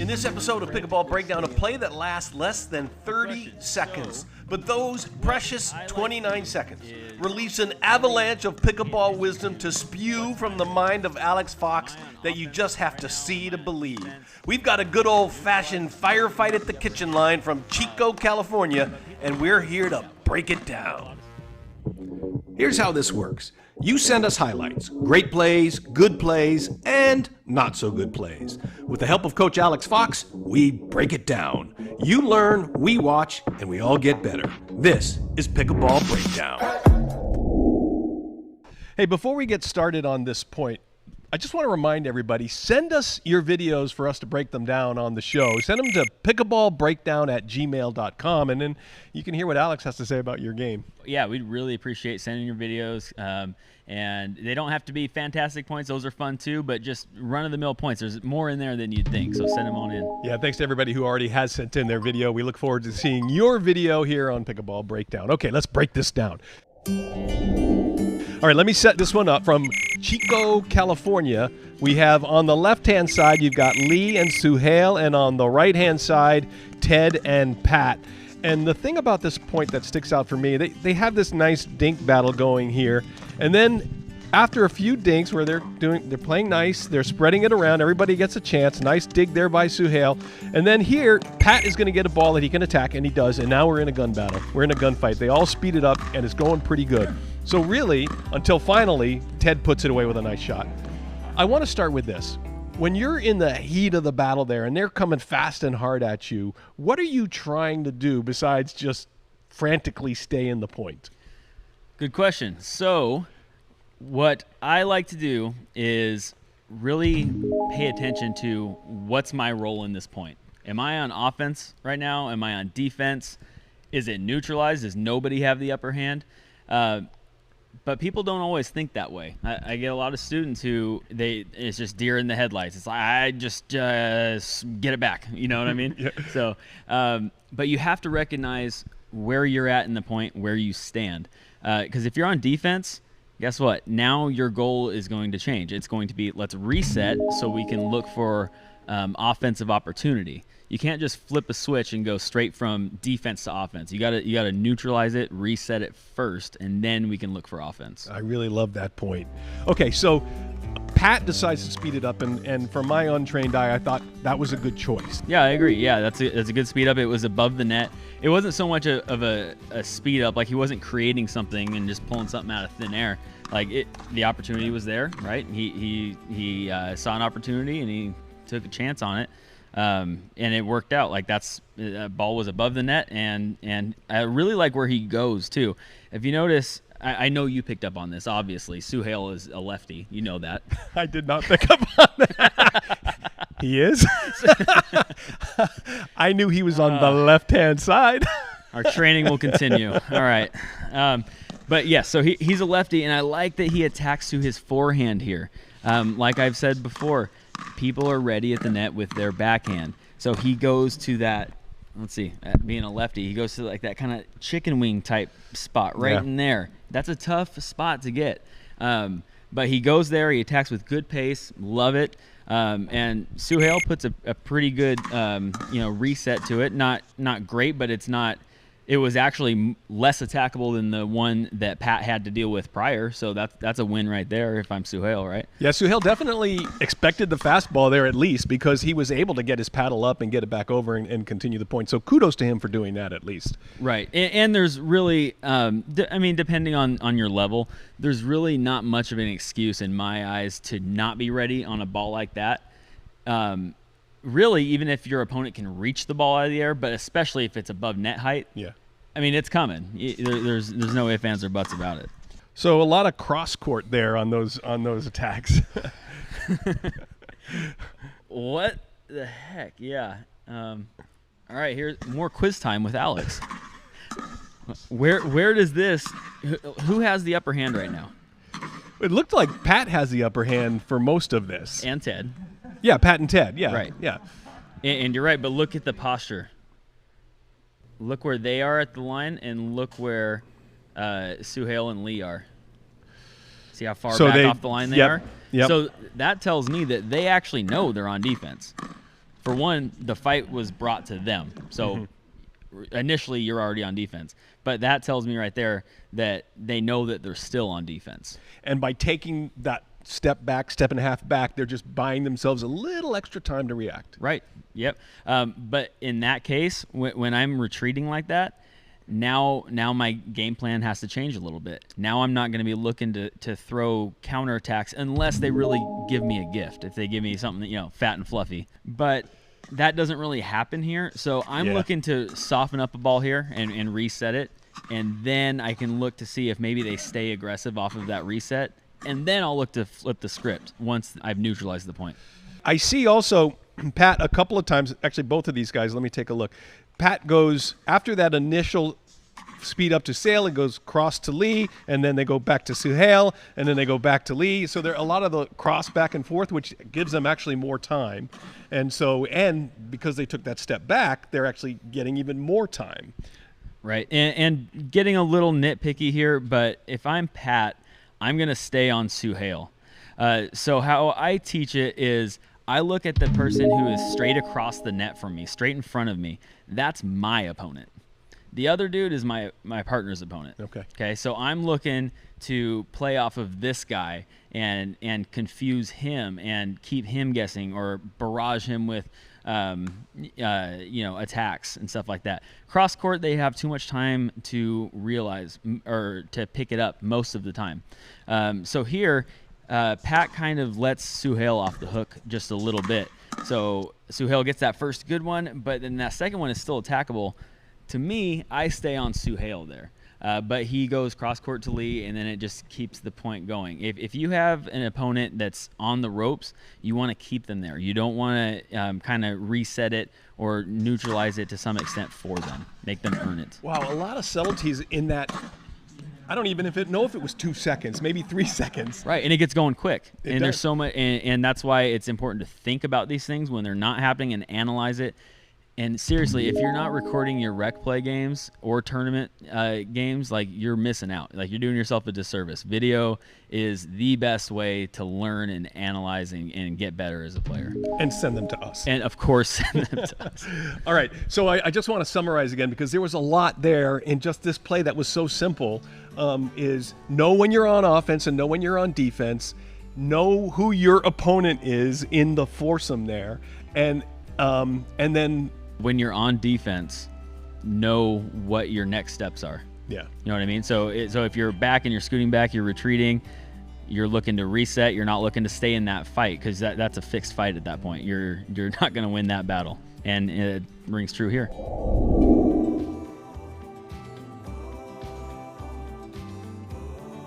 In this episode of Pickleball Breakdown, a play that lasts less than 30 seconds, but those precious 29 seconds release an avalanche of pickleball wisdom to spew from the mind of Alex Fox that you just have to see to believe. We've got a good old-fashioned firefight at the kitchen line from Chico, California, and we're here to break it down. Here's how this works. You send us highlights, great plays, good plays, and not so good plays. With the help of Coach Alex Fox, we break it down. You learn, we watch, and we all get better. This is Pickleball Breakdown. Hey, before we get started on this point, I just want to remind everybody, send us your videos for us to break them down on the show. Send them to pickleballbreakdown@gmail.com, and then you can hear what Alex has to say about your game. Yeah, we'd really appreciate sending your videos. And they don't have to be fantastic points. Those are fun too, but just run-of-the-mill points. There's more in there than you'd think, so send them on in. Yeah, thanks to everybody who already has sent in their video. We look forward to seeing your video here on Pickleball Breakdown. Okay, let's break this down. All right, let me set this one up. From Chico, California, we have on the left-hand side, you've got Lee and Suhail, and on the right-hand side, Ted and Pat. And the thing about this point that sticks out for me, they have this nice dink battle going here. And then after a few dinks where they're playing nice, they're spreading it around, everybody gets a chance. Nice dig there by Suhail. And then here, Pat is going to get a ball that he can attack, and he does. And now we're in a gun battle. We're in a gunfight. They all speed it up, and it's going pretty good. So really, until finally, Ted puts it away with a nice shot. I want to start with this. When you're in the heat of the battle there and they're coming fast and hard at you, what are you trying to do besides just frantically stay in the point? Good question. So what I like to do is really pay attention to what's my role in this point. Am I on offense right now? Am I on defense? Is it neutralized? Does nobody have the upper hand? But people don't always think that way. I get a lot of students who it's just deer in the headlights. It's like, I just get it back. You know what I mean? Yeah. So, but you have to recognize where you're at in the point, where you stand. Because if you're on defense, guess what? Now your goal is going to change. It's going to be, let's reset so we can look for offensive opportunity. You can't just flip a switch and go straight from defense to offense. You gotta neutralize it, reset it first, and then we can look for offense. I really love that point. Okay, so Pat decides to speed it up, and for my untrained eye, I thought that was a good choice. Yeah, I agree. Yeah, that's a good speed up. It was above the net. It wasn't so much of a speed up, like he wasn't creating something and just pulling something out of thin air. Like the opportunity was there, right? He saw an opportunity and he took a chance on it. And it worked out. Like that ball was above the net, and I really like where he goes too. If you notice, I know you picked up on this. Obviously, Suhail is a lefty. You know that. I did not pick up on that. He is. I knew he was on the left-hand side. Our training will continue. All right. But yeah, so he's a lefty, and I like that he attacks to his forehand here. Like I've said before, people are ready at the net with their backhand. So he goes to that, let's see, being a lefty, he goes to like that kind of chicken wing type spot right in there. That's a tough spot to get. But he goes there, he attacks with good pace, love it. And Suhail puts a pretty good, reset to it. Not great, but it was actually less attackable than the one that Pat had to deal with prior. So that's a win right there if I'm Suhail, right? Yeah, Suhail definitely expected the fastball there at least, because he was able to get his paddle up and get it back over and continue the point. So kudos to him for doing that at least. Right. And there's really, depending on your level, there's really not much of an excuse in my eyes to not be ready on a ball like that. Really, even if your opponent can reach the ball out of the air, but especially if it's above net height, I mean, it's coming. There's no ifs, ands, or buts about it. So a lot of cross court there on those attacks. What the heck? Yeah. All right, here's more quiz time with Alex. Where does this? Who has the upper hand right now? It looked like Pat has the upper hand for most of this. And Ted. Yeah, Pat and Ted. Yeah. Right. Yeah. And you're right, but look at the posture. Look where they are at the line, and look where Suhail and Lee are. See how far back off the line they are? Yep. So that tells me that they actually know they're on defense. For one, the fight was brought to them. So initially you're already on defense. But that tells me right there that they know that they're still on defense. And by taking that step and a half back, they're just buying themselves a little extra time to react. Right. Yep. But in that case, when I'm retreating like that, now my game plan has to change a little bit. Now I'm not going to be looking to throw counterattacks unless they really give me a gift. If they give me something, fat and fluffy. But that doesn't really happen here. So I'm looking to soften up a ball here and reset it. And then I can look to see if maybe they stay aggressive off of that reset. And then I'll look to flip the script once I've neutralized the point. I see also, Pat, a couple of times, actually both of these guys, let me take a look. Pat goes, after that initial speed up to Sale, it goes cross to Lee, and then they go back to Suhail, and then they go back to Lee. So there are a lot of the cross back and forth, which gives them actually more time. And because they took that step back, they're actually getting even more time. Right. And getting a little nitpicky here, but if I'm Pat, I'm going to stay on Suhail. So how I teach it is I look at the person who is straight across the net from me, straight in front of me. That's my opponent. The other dude is my partner's opponent. Okay. So I'm looking to play off of this guy and confuse him and keep him guessing or barrage him with attacks and stuff like that. Cross court, they have too much time to realize or to pick it up most of the time. So here, Pat kind of lets Suhail off the hook just a little bit. So Suhail gets that first good one, but then that second one is still attackable. To me, I stay on Suhail there. But he goes cross-court to Lee, and then it just keeps the point going. If you have an opponent that's on the ropes, you want to keep them there. You don't want to kind of reset it or neutralize it to some extent for them. Make them earn it. Wow, a lot of subtleties in that. I don't even know if it was 2 seconds, maybe 3 seconds. Right, and it gets going quick. It does. There's so much, and that's why it's important to think about these things when they're not happening and analyze it. And seriously, if you're not recording your rec play games or tournament games, like you're missing out. Like you're doing yourself a disservice. Video is the best way to learn and analyze and get better as a player. And send them to us. And of course, send them to us. All right. So I just want to summarize again because there was a lot there in just this play that was so simple. Is know when you're on offense and know when you're on defense. Know who your opponent is in the foursome there, and then. When you're on defense, know what your next steps are. Yeah. You know what I mean? So if you're back and you're scooting back, you're retreating, you're looking to reset, you're not looking to stay in that fight because that's a fixed fight at that point. You're not going to win that battle. And it rings true here.